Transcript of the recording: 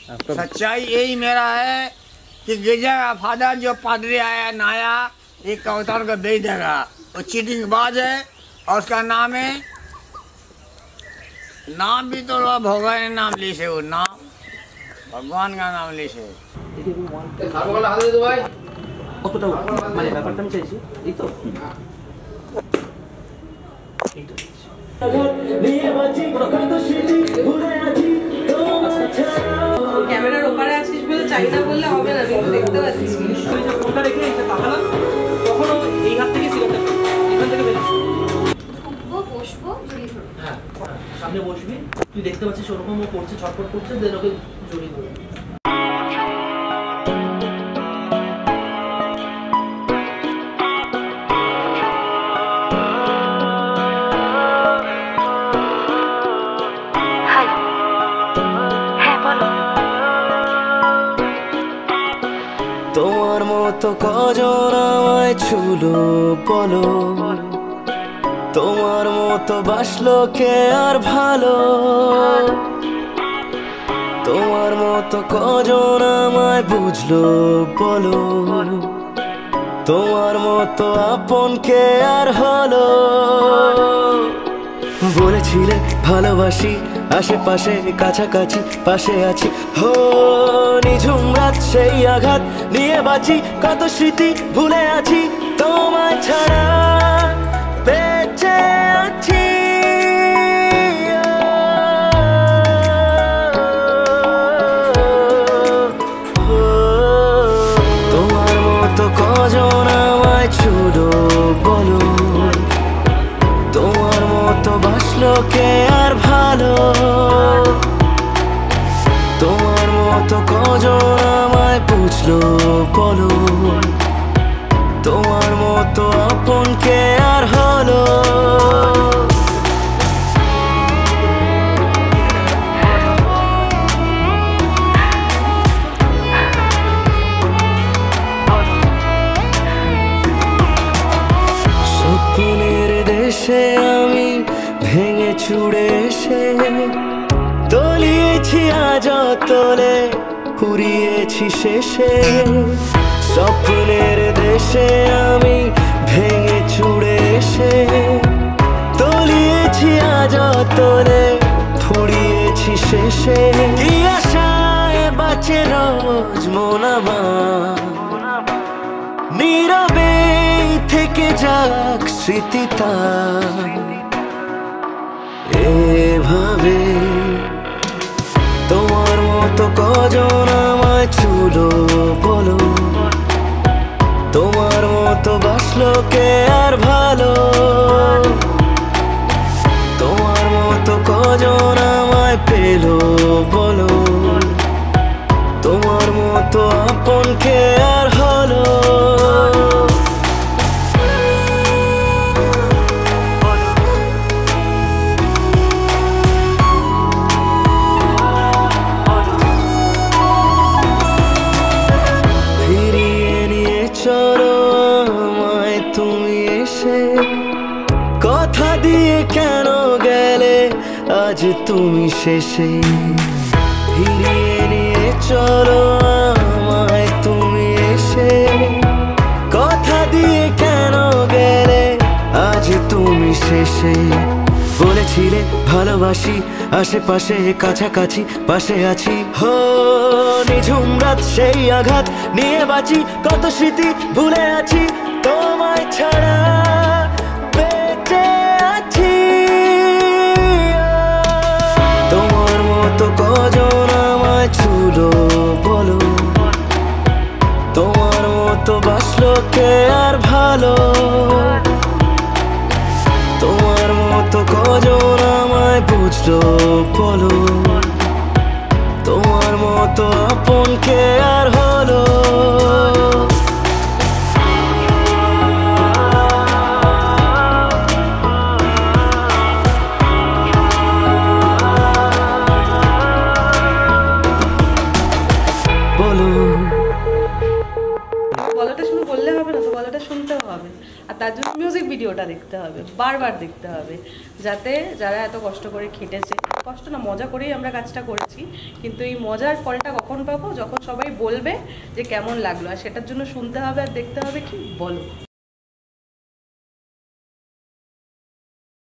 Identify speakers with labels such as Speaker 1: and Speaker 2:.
Speaker 1: सच्चाई यही मेरा है कि गिरजा का फादर जो पादरी आया नया एक कबूतर को दे देगा, वो चीटिंग बाज है और उसका नाम है, नाम भी तो भगवान ने नाम ली से, वो नाम भगवान का नाम ली से।
Speaker 2: কতটা মানে ব্যাপারটা আমি চাইছি এই তো
Speaker 3: ক্যামেরার ওপারে আসিস বলে চাইনা বললে হবে না, আমি দেখতে পাচ্ছি
Speaker 2: ফোনটা রেখে এসে তাকালাম তখন এই হাত থেকে সিগারেট এখান থেকে বেরিয়ে
Speaker 3: বসবো জড়িয়ে ধরবো।
Speaker 2: হ্যাঁ সামনে বসবি, তুই দেখতে পাচ্ছিস ওরকম ও করছে, ছটফট করছে, দেন ওকে জড়িয়ে ধরবি।
Speaker 4: তোমার মতো কজন আমায় ছুলো বলো, তোমার মতো বাসলো কে আর ভালো, তোমার মতো কজন আমায় বুঝলো বলো, তোমার মতো আপন কে আর হলো। বলেছিলে ভালোবাসি আশেপাশে কাছাকাছি পাশে আছি, হো নিঝুম রাত সেই আঘাত নিয়ে বাঁচি, কত স্মৃতি ভুলে আছি, তোমায় ছাড়া বেঁচে আছি। তোমার মতো কজন আমায় ছুলো বলো, তোমার মতো বাসলো কে আর ভালো, তোমার মতো কজন আমায় বুঝলো বলো, তোমার মতো আপন কে আর হলো। স্বপ্নের দেশে আমি ভেঙে চুড়ে এসে তলিয়েছি আজ তোলে ফুরিয়েছি শেষে, স্বপ্নের দেশে আমি ভেঙে চুড়ে এসে তলিয়েছি আজ তোলে ফুরিয়েছি শেষে, কি আশায় বাঁচে রোজ মন আমার, নীরবে থেকে যাক স্মৃতিটা এভাবে। তোমার মতো কজন আমায় ছুলো বলো, তোমার মতো বাসলো কে আর ভালো, তোমার মতো কজন আমায় পেলো বলো, তোমার মতো আপন কে আর হলো। কথা দিয়ে কেন গেলে আজ তুমি শেষে, ফিরিয়ে নিয়ে চলো আমায় তুমি এসে, কথা দিয়ে কেন গেলে আজ তুমি শেষে। বলেছিলে ভালোবাসি আশেপাশে কাছাকাছি পাশে আছি, হো নিঝুম রাত সেই আঘাত নিয়ে বাঁচি, কত স্মৃতি ভুলে আছি, তোমায় ছাড়া বেঁচে আছি। তোমার মতো কজন আমায় ছুলো বলো, তোমার মতো বাসলো কে আর ভালো, তোমার মতো কজন আমায় বুঝলো বলো, তোমার মতো আপন কে আর হলো।
Speaker 3: গলাটা শুনে বললে হবে না তো, গলাটা শুনতেও হবে, আর তার জন্য মিউজিক ভিডিওটা দেখতে হবে, বারবার দেখতে হবে, যাতে যারা এত কষ্ট করে খেটেছে কষ্ট না, মজা করেই আমরা কাজটা করেছি, কিন্তু এই মজার ফলটা কখন পাবো? যখন সবাই বলবে যে কেমন লাগলো, আর সেটার জন্য শুনতে হবে আর দেখতে হবে কি বলো।